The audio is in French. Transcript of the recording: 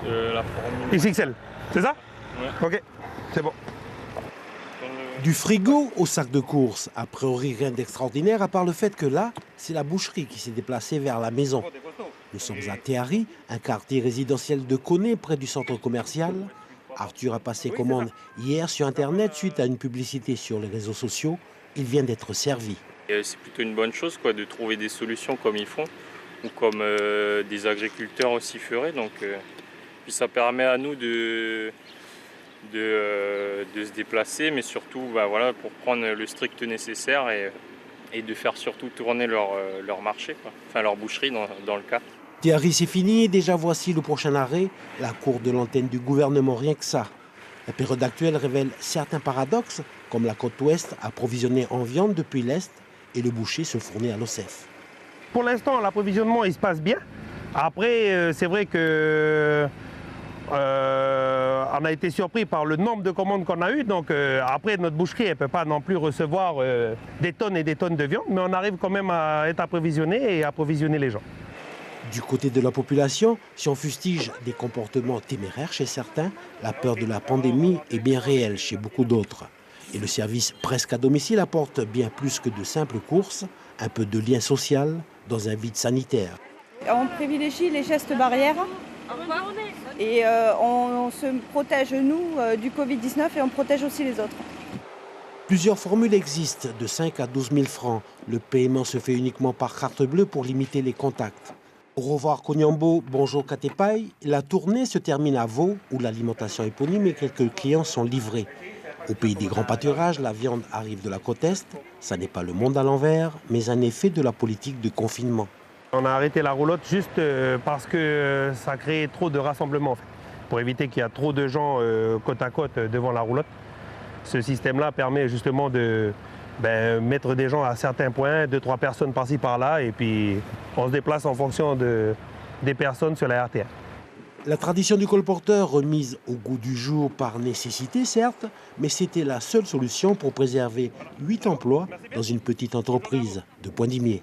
La formule. XXL, c'est ça? Ouais. Ok, c'est bon. Du frigo au sac de course, a priori rien d'extraordinaire à part le fait que là, c'est la boucherie qui s'est déplacée vers la maison. Nous sommes à Théhari, un quartier résidentiel de Koné près du centre commercial. Arthur a passé commande hier sur Internet suite à une publicité sur les réseaux sociaux. Il vient d'être servi. C'est plutôt une bonne chose quoi, de trouver des solutions comme ils font ou comme des agriculteurs aussi feraient. Donc, puis ça permet à nous de se déplacer, mais surtout voilà, pour prendre le strict nécessaire et de faire surtout tourner leur marché, quoi. Enfin leur boucherie dans le cas. Théhari, c'est fini. Déjà voici le prochain arrêt, la cour de l'antenne du gouvernement, rien que ça. La période actuelle révèle certains paradoxes, comme la côte ouest approvisionnée en viande depuis l'est et le boucher se fournit à l'OCEF. Pour l'instant, l'approvisionnement il se passe bien. Après, c'est vrai que on a été surpris par le nombre de commandes qu'on a eues. Donc après, notre boucherie ne peut pas non plus recevoir des tonnes et des tonnes de viande, mais on arrive quand même à être approvisionné et approvisionner les gens. Du côté de la population, si on fustige des comportements téméraires chez certains, la peur de la pandémie est bien réelle chez beaucoup d'autres. Et le service presque à domicile apporte bien plus que de simples courses, un peu de lien social dans un vide sanitaire. On privilégie les gestes barrières et on se protège, nous, du Covid-19 et on protège aussi les autres. Plusieurs formules existent, de 5 à 12 000 francs. Le paiement se fait uniquement par carte bleue pour limiter les contacts. Au revoir Konyambo, bonjour Katepai. La tournée se termine à Vaud, où l'alimentation est éponyme et quelques clients sont livrés. Au pays des grands pâturages, la viande arrive de la côte Est. Ça n'est pas le monde à l'envers, mais un effet de la politique de confinement. On a arrêté la roulotte juste parce que ça crée trop de rassemblements, en fait, pour éviter qu'il y ait trop de gens côte à côte devant la roulotte. Ce système-là permet justement de mettre des gens à certains points, 2-3 personnes par-ci par-là, et puis on se déplace en fonction des personnes sur la RTR. La tradition du colporteur remise au goût du jour par nécessité, certes, mais c'était la seule solution pour préserver 8 emplois dans une petite entreprise de Poindimier.